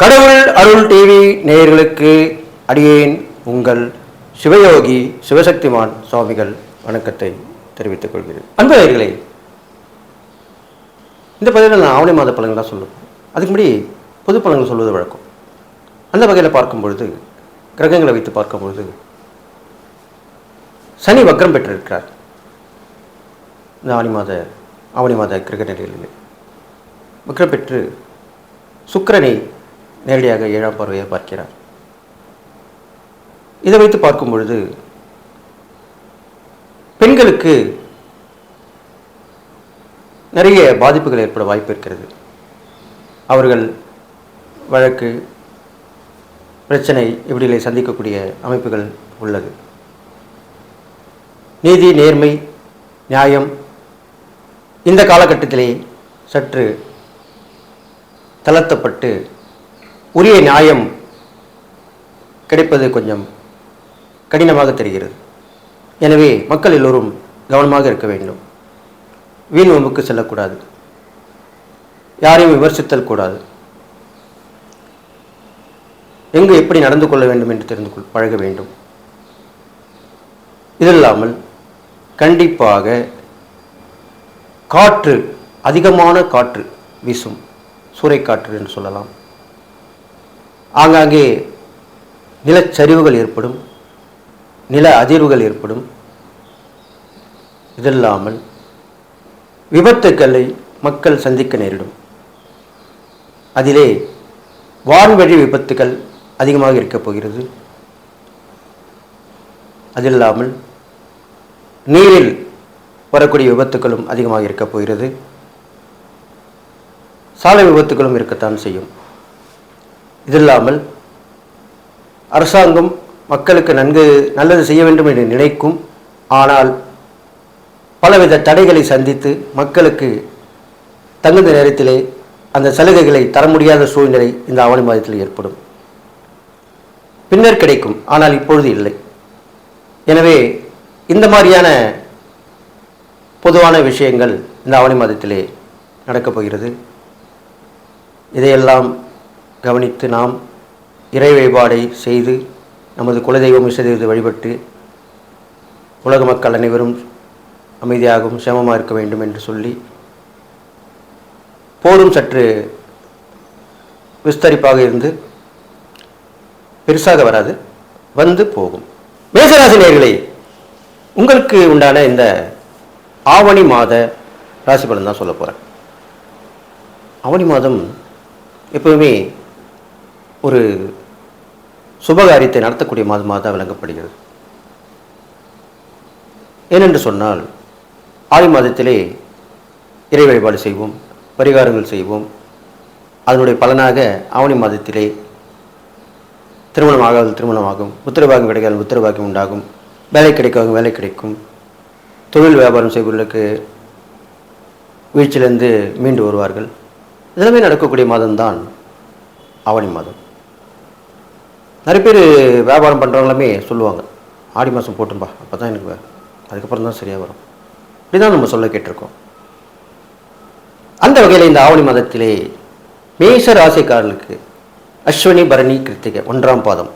கடவுள் அருள் டிவி நேயர்களுக்கு அடியேன் உங்கள் சிவயோகி சிவசக்திமான் சுவாமிகள் வணக்கத்தை தெரிவித்துக் கொள்கிறேன். அன்பு நேயர்களே, இந்த பதிவில் நான் ஆவணி மாத பலன்கள் தான் சொல்லுவேன். அதுக்கு முன்னாடி பொது பலன்கள் சொல்வது வழக்கம். அந்த வகையில் பார்க்கும் பொழுது, கிரகங்களை வைத்து பார்க்கும் பொழுது, சனி வக்ரம் பெற்றிருக்கிறார். இந்த ஆவணி மாத கிரக நிலைகளிலே வக்ரம் பெற்று சுக்கிரனை நேரடியாக 7ஆம் பார்வையை பார்க்கிறார். இதை வைத்து பார்க்கும் பொழுது பெண்களுக்கு நிறைய பாதிப்புகள் ஏற்பட வாய்ப்பு இருக்கிறது. அவர்கள் வழக்கு பிரச்சனை இப்படிகளை சந்திக்கக்கூடிய அமைப்புகள் உள்ளது. நீதி, நேர்மை, நியாயம் இந்த காலகட்டத்திலே சற்று தளர்த்தப்பட்டு உரிய நியாயம் கிடைப்பது கொஞ்சம் கடினமாக தெரிகிறது. எனவே மக்கள் எல்லோரும் கவனமாக இருக்க வேண்டும். வீண் வம்புக்கு செல்லக்கூடாது. யாரையும் விமர்சித்தல் கூடாது. எங்கு எப்படி நடந்து கொள்ள வேண்டும் என்று தெரிந்து பழக வேண்டும். இதில்லாமல் கண்டிப்பாக காற்று, அதிகமான காற்று வீசும், சூறைக்காற்று என்று சொல்லலாம். ஆங்காங்கே நிலச்சரிவுகள் ஏற்படும், நில அதிர்வுகள் ஏற்படும். இதில்லாமல் விபத்துக்களை மக்கள் சந்திக்க நேரிடும். அதிலே வான்வழி விபத்துக்கள் அதிகமாக இருக்கப் போகிறது. அதில்லாமல் நீரில் வரக்கூடிய விபத்துக்களும் அதிகமாக இருக்கப் போகிறது. சாலை விபத்துக்களும் இருக்கத்தான் செய்யும். இதில்லாமல் அரசாங்கம் மக்களுக்கு நல்லது செய்ய வேண்டும் என்று நினைக்கும். ஆனால் பலவித தடைகளை சந்தித்து மக்களுக்கு தகுந்த நேரத்திலே அந்த சலுகைகளை தர முடியாத சூழ்நிலை இந்த ஆவணி மாதத்தில் ஏற்படும். பின்னர் கிடைக்கும், ஆனால் இப்பொழுது இல்லை. எனவே இந்த மாதிரியான பொதுவான விஷயங்கள் இந்த ஆவணி மாதத்திலே நடக்கப் போகிறது. இதையெல்லாம் கவனித்து நாம் இறை வழிபாடை செய்து நமது குலதெய்வம் இஷ்டதெய்வத்தை வழிபட்டு உலக மக்கள் அனைவரும் அமைதியாகவும் சேமமாக இருக்க வேண்டும் என்று சொல்லி, போரும் சற்று விஸ்தரிப்பாக இருந்து பெருசாக வராது, வந்து போகும். மேசராசி நேயர்களே, உங்களுக்கு உண்டான இந்த ஆவணி மாத ராசி பலன் தான் சொல்ல போகிறேன். ஆவணி மாதம் எப்பவுமே ஒரு சுபகாரியத்தை நடத்தக்கூடிய மாதமாக தான் விளங்கப்படுகிறது. ஏனென்று சொன்னால், ஆடி மாதத்திலே இறை வழிபாடு செய்வோம், பரிகாரங்கள் செய்வோம். அதனுடைய பலனாக ஆவணி மாதத்திலே திருமணமாகாத திருமணமாகும், உத்தரவாகம் கிடைக்காத உத்தரவாகம் உண்டாகும், வேலை கிடைக்காத வேலை கிடைக்கும், தொழில் வியாபாரம் செய்பவர்களுக்கு வீழ்ச்சியிலிருந்து மீண்டு வருவார்கள். இதெல்லாமே நடக்கக்கூடிய மாதம்தான் ஆவணி மாதம். நிறைய பேர் வியாபாரம் பண்ணுறவங்களுமே சொல்லுவாங்க, ஆடி மாதம் போட்டும்பா, அப்போ தான் எனக்கு அதுக்கப்புறம் தான் சரியாக வரும். இப்படி தான் நம்ம சொல்ல கேட்டிருக்கோம். அந்த வகையில் இந்த ஆவணி மாதத்திலே மேஷ ராசிக்காரர்களுக்கு அஸ்வினி, பரணி, கிருத்திகை 1ஆம் பாதம்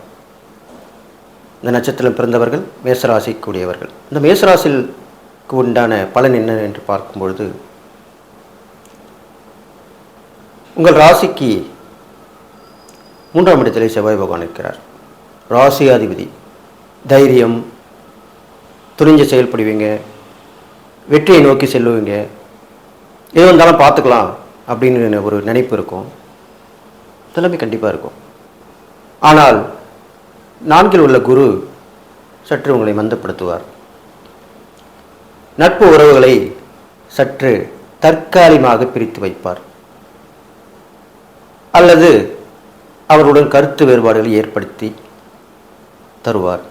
இந்த நட்சத்திரம் பிறந்தவர்கள் மேசராசிக்குரியவர்கள். இந்த மேசராசிக்கு உண்டான பலன் என்ன என்று பார்க்கும்பொழுது, உங்கள் ராசிக்கு 3ஆம் இடத்திலே செவ்வாய் பகவான் இருக்கிறார். ராசியாதிபதி. தைரியம், துணிஞ்சு செயல்படுவீங்க, வெற்றியை நோக்கி செல்லுவீங்க. எது வந்தாலும் பார்த்துக்கலாம் அப்படின்னு ஒரு நினைப்பு இருக்கும். இதெல்லாமே கண்டிப்பாக இருக்கும். ஆனால் 4இல் உள்ள குரு சற்று உங்களை மந்தப்படுத்துவார். நட்பு உறவுகளை சற்று தற்காலிகமாக பிரித்து வைப்பார், அல்லது அவர்களுடன் கருத்து வேறுபாடுகளை ஏற்படுத்தி தருவார்.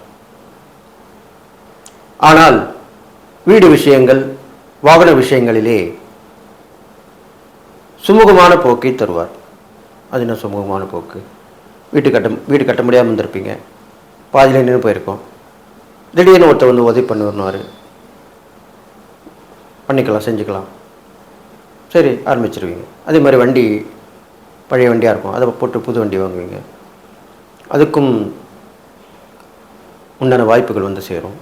ஆனால் வீடு விஷயங்கள், வாகன விஷயங்களிலே சுமூகமான போக்கை தருவார். அது என்ன சுமூகமான போக்கு? வீடு கட்ட முடியாமல் வந்திருப்பீங்க, பாதியில் நின்று போயிருக்கோம், திடீர்னு ஒருத்தர் வந்து உதவி பண்ணுவார், பண்ணிக்கலாம், செஞ்சுக்கலாம், சரி ஆரம்பிச்சிருவீங்க. அதே மாதிரி வண்டி பழைய வண்டியாக இருக்கும், அதை போட்டு புது வண்டி வாங்குவீங்க. அதுக்கும் உண்டான வாய்ப்புகள் வந்து சேரும்.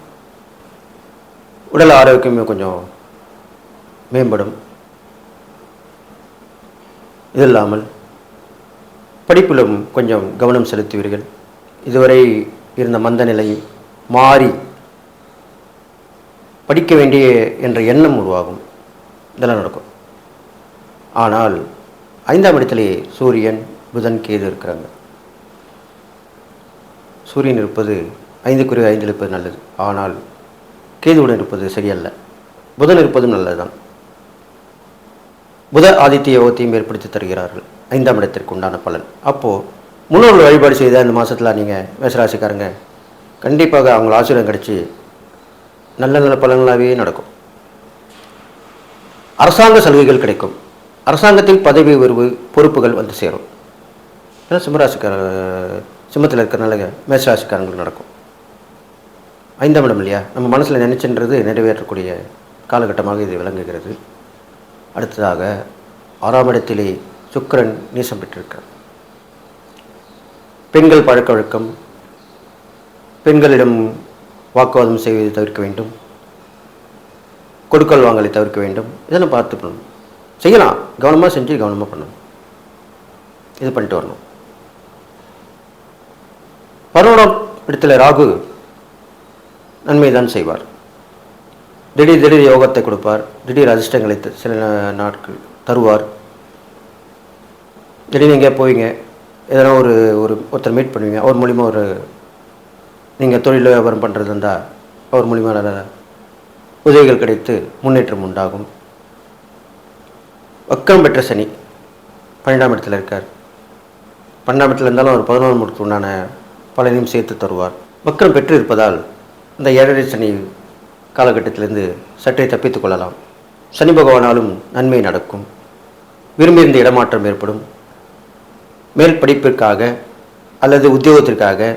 உடல் ஆரோக்கியமே கொஞ்சம் மேம்படும். இது இல்லாமல் படிப்பிலும் கொஞ்சம் கவனம் செலுத்துவீர்கள். இதுவரை இருந்த மந்த நிலை மாறி படிக்க வேண்டிய என்ற எண்ணம் உருவாகும். இதெல்லாம் நடக்கும். ஆனால் 5ஆம் இடத்திலே சூரியன், புதன், கேது இருக்கிறாங்க. சூரியன் இருப்பது 5க்குரிய 5 இருப்பது நல்லது. ஆனால் கேதுவுடன் இருப்பது சரியல்ல. புதன் இருப்பதும் நல்லதுதான். புத ஆதித்ய யோகத்தையும் ஏற்படுத்தி தருகிறார்கள் 5ஆம் இடத்திற்கு உண்டான பலன். அப்போது முன்னோர்கள் வழிபாடு செய்த இந்த மாதத்தில் நீங்கள் மேஷராசிக்காரங்க கண்டிப்பாக அவங்கள ஆசீர்வாதம் கிடச்சி நல்ல நல்ல பலன்களாகவே நடக்கும். அரசாங்க சலுகைகள் கிடைக்கும். அரசாங்கத்தில் பதவி உயர்வு, பொறுப்புகள் வந்து சேரும். ஏன்னா சிம்மத்தில் இருக்கிறனால மேஷராசிக்காரங்களுக்கு நடக்கும். 5ஆம் இடம் இல்லையா, நம்ம மனசில் நினைச்சுன்றது நிறைவேற்றக்கூடிய காலகட்டமாக இது விளங்குகிறது. அடுத்ததாக 6ஆம் இடத்திலே சுக்கிரன் நீசம் பெற்றிருக்கிறார். பெண்கள் பழக்க வழக்கம், பெண்களிடம் வாக்குவாதம் செய்வதை தவிர்க்க வேண்டும், கொடுக்கல் வாங்கலை தவிர்க்க வேண்டும். இதெல்லாம் பார்த்து பண்ணணும். செய்யலாம், கவனமாக செஞ்சு கவனமாக பண்ணணும். இது பண்ணிட்டு வரணும். 11ஆம் இடத்துல ராகு நன்மை தான் செய்வார். திடீர் யோகத்தை கொடுப்பார். திடீர் அதிர்ஷ்டங்களை சில நாட்கள் தருவார். திடீர்னு எங்கேயா போவீங்க, எதனா ஒருத்தர் மீட் பண்ணுவீங்க. அவர் மூலிமா நீங்கள் தொழில் வியாபாரம் பண்ணுறது இருந்தால் அவர் மூலிமா நல்ல உதவிகள் கிடைத்து முன்னேற்றம் உண்டாகும். வக்கரம் பெற்ற சனி 12ஆம் இடத்துல இருக்கார். 12ஆம் இடத்துல இருந்தாலும் அவர் 11ஆம் இடத்துக்கு உண்டான பலனையும் சேர்த்து தருவார். வக்கரம் பெற்று இருப்பதால் இந்த 7.5 சனி காலகட்டத்திலிருந்து சற்றே தப்பித்துக் கொள்ளலாம். சனி பகவானாலும் நன்மை நடக்கும். விரும்பியிருந்த இடமாற்றம் ஏற்படும். மேல் படிப்பிற்காக அல்லது உத்தியோகத்திற்காக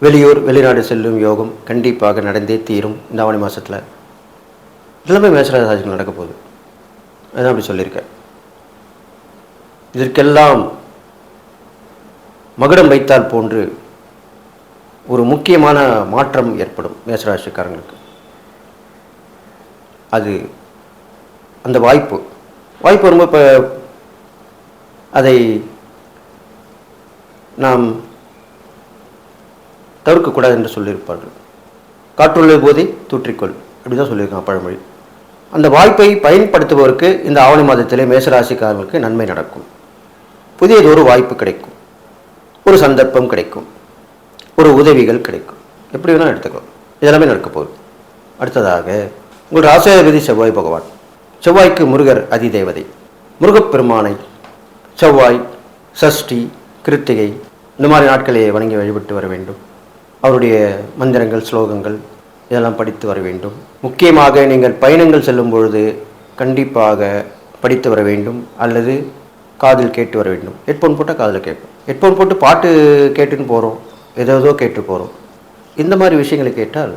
வெளியூர் வெளிநாடு செல்லும் யோகம் கண்டிப்பாக நடந்தே தீரும். இந்த ஆவணி மாதத்தில் எல்லாமே மேஷராசிக்கு நடக்க போகுது. அதுதான் அப்படி சொல்லியிருக்கேன். இதற்கெல்லாம் மகுடம் வைத்தால் போன்று ஒரு முக்கியமான மாற்றம் ஏற்படும் மேஷராசிக்காரங்களுக்கு. அது அந்த வாய்ப்பு ரொம்ப இப்போ அதை நாம் தவிர்க்கக்கூடாது என்று சொல்லியிருப்பார்கள். காற்றுள்ள போதே தூற்றிக்கொள், அப்படி தான் சொல்லியிருக்காங்க பழமொழி. அந்த வாய்ப்பை பயன்படுத்துபவருக்கு இந்த ஆவணி மாதத்திலே மேஷராசிக்காரர்களுக்கு நன்மை நடக்கும். புதியதொரு வாய்ப்பு கிடைக்கும், ஒரு சந்தர்ப்பம் கிடைக்கும், ஒரு உதவிகள் கிடைக்கும். எப்படி வேணால் எடுத்துக்கலாம். இதெல்லாமே நடக்க போகுது. அடுத்ததாக உங்கள் ராசியாதிபதி செவ்வாய் பகவான். செவ்வாய்க்கு முருகர் அதிதேவதை. முருகப்பெருமானை செவ்வாய், சஷ்டி, கிருத்திகை இந்த மாதிரி நாட்களை வணங்கி வழிபட்டு வர வேண்டும். அவருடைய மந்திரங்கள், ஸ்லோகங்கள் இதெல்லாம் படித்து வர வேண்டும். முக்கியமாக நீங்கள் பயணங்கள் செல்லும் பொழுது கண்டிப்பாக படித்து வர வேண்டும், அல்லது காதில் கேட்டு வர வேண்டும். ஹெட்ஃபோன் போட்டால் காதில் கேட்கும். ஹெட்ஃபோன் போட்டு பாட்டு கேட்டுன்னு போகிறோம், ஏதோ கேட்டு போகிறோம். இந்த மாதிரி விஷயங்களை கேட்டால்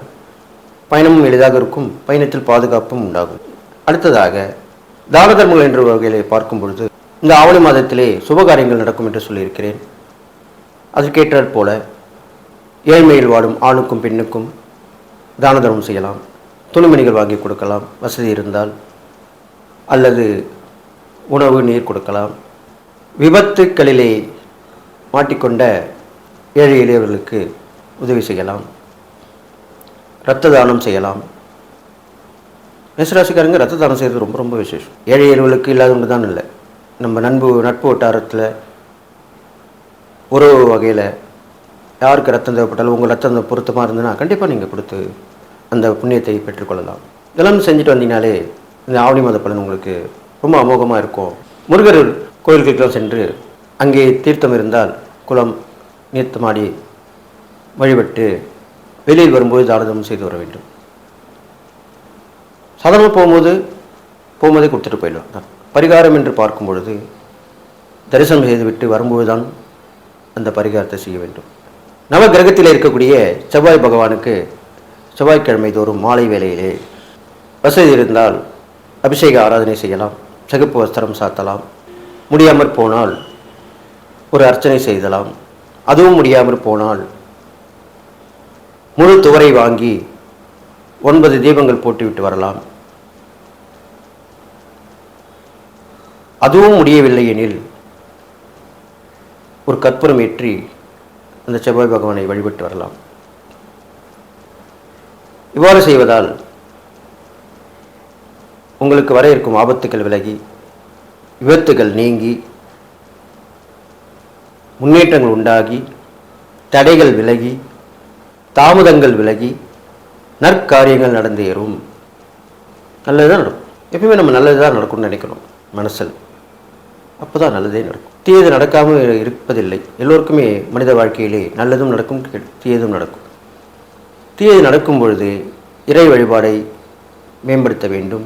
பயணமும் எளிதாக இருக்கும், பயணத்தில் பாதுகாப்பும் உண்டாகும். அடுத்ததாக தான தர்மங்கள் என்ற வகையிலே பார்க்கும் பொழுது இந்த ஆவணி மாதத்திலே சுபகாரியங்கள் நடக்கும் என்று சொல்லியிருக்கிறேன். அதற்கேற்றாற் போல ஏழ்மையில் வாடும் ஆணுக்கும் பெண்ணுக்கும் தான தர்மம் செய்யலாம். துணிமணிகள் வாங்கி கொடுக்கலாம் வசதி இருந்தால், அல்லது உணவு நீர் கொடுக்கலாம். விபத்துக்களிலே மாட்டிக்கொண்ட ஏழை எளியவர்களுக்கு உதவி செய்யலாம். இரத்த தானம் செய்யலாம். மேஷராசிக்காரங்க ரத்த தானம் செய்கிறது ரொம்ப ரொம்ப விசேஷம். ஏழை எளியவர்களுக்கு இல்லாதவங்க தான் இல்லை, நம்ம நட்பு வட்டாரத்தில் உறவு வகையில் யாருக்கு ரத்தம் தேவைப்பட்டாலும் உங்கள் ரத்தம் பொருத்தமாக இருந்ததுன்னா கண்டிப்பாக நீங்கள் கொடுத்து அந்த புண்ணியத்தை பெற்றுக்கொள்ளலாம். இதெல்லாம் செஞ்சுட்டு வந்தீங்கனாலே இந்த ஆவணி மாத பலன் உங்களுக்கு ரொம்ப அமோகமாக இருக்கும். முருகர் கோயில்களுக்கெல்லாம் சென்று அங்கே தீர்த்தம் இருந்தால் குளம் நீர்த்தமாடி வழிபட்டு வெளியில் வரும்போது தானதம் செய்து வர வேண்டும். சாதாரணமாக போகும்போதே கொடுத்துட்டு போயிடலாம். பரிகாரம் என்று பார்க்கும் பொழுது தரிசனம் செய்துவிட்டு வரும்போது தான் அந்த பரிகாரத்தை செய்ய வேண்டும். நவ கிரகத்தில் இருக்கக்கூடிய செவ்வாய் பகவானுக்கு செவ்வாய்க்கிழமை தோறும் மாலை வேளையிலே வசதி இருந்தால் அபிஷேக ஆராதனை செய்யலாம். சிகப்பு வஸ்திரம் சாத்தலாம். முடியாமற் போனால் ஒரு அர்ச்சனை செய்தலாம். அதுவும் முடியாமல் போனால் முழு துவரை வாங்கி 9 தீபங்கள் போட்டுவிட்டு வரலாம். அதுவும் முடியவில்லை எனில் ஒரு கற்பூரம் ஏற்றி அந்த செவ்வாய் பகவானை வழிபட்டு வரலாம். இவ்வாறு செய்வதால் உங்களுக்கு வர இருக்கும் ஆபத்துகள் விலகி, விபத்துகள் நீங்கி, முன்னேற்றங்கள் உண்டாகி, தடைகள் விலகி, தாமதங்கள் விலகி, நற்காரியங்கள் நடந்தேறும். நல்லதுதான் நடக்கும். எப்பயுமே நம்ம நல்லதுதான் நடக்கும்னு நினைக்கணும் மனசில். அப்போ தான் நல்லதே நடக்கும். தீயது நடக்காமல் இருப்பதில்லை. எல்லோருக்குமே மனித வாழ்க்கையிலே நல்லதும் நடக்கும், தீயதும் நடக்கும். தீயது நடக்கும் பொழுது இறை வழிபாடை மேம்படுத்த வேண்டும்,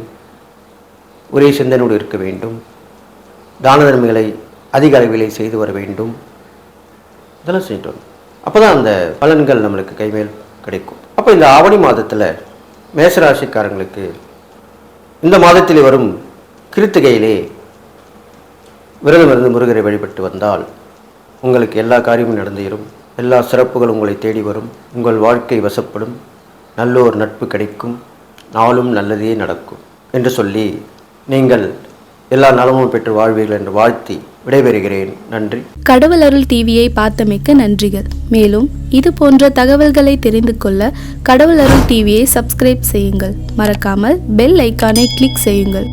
ஒரே சிந்தனையோடு இருக்க வேண்டும், தான தர்மங்களை அதிக அளவிலே செய்து வர வேண்டும். இதெல்லாம் செஞ்சுட்டு வரணும். அப்போ தான் அந்த பலன்கள் நம்மளுக்கு கைமேல் கிடைக்கும். அப்போ இந்த ஆவணி மாதத்தில் மேஷராசிக்காரங்களுக்கு இந்த மாதத்தில் வரும் கிருத்திகையிலே விரதம் இருந்து முருகரை வழிபட்டு வந்தால் உங்களுக்கு எல்லா காரியமும் நடந்தேறும். எல்லா சிறப்புகளும் உங்களை தேடி வரும். உங்கள் வாழ்க்கை வசப்படும். நல்லோர் நட்பு கிடைக்கும். நாளும் நல்லதே நடக்கும் என்று சொல்லி நீங்கள் எல்லா நலமும் பெற்று வாழ்வீர்கள் என்று வாழ்த்தி விடைபெறுகிறேன். நன்றி. கடவுள் அருள் டிவியை பார்த்தமைக்கு நன்றிகள். மேலும் இது போன்ற தகவல்களை தெரிந்து கொள்ள கடவுள் அருள் டிவியை சப்ஸ்கிரைப் செய்யுங்கள். மறக்காமல் பெல் ஐக்கானை கிளிக் செய்யுங்கள்.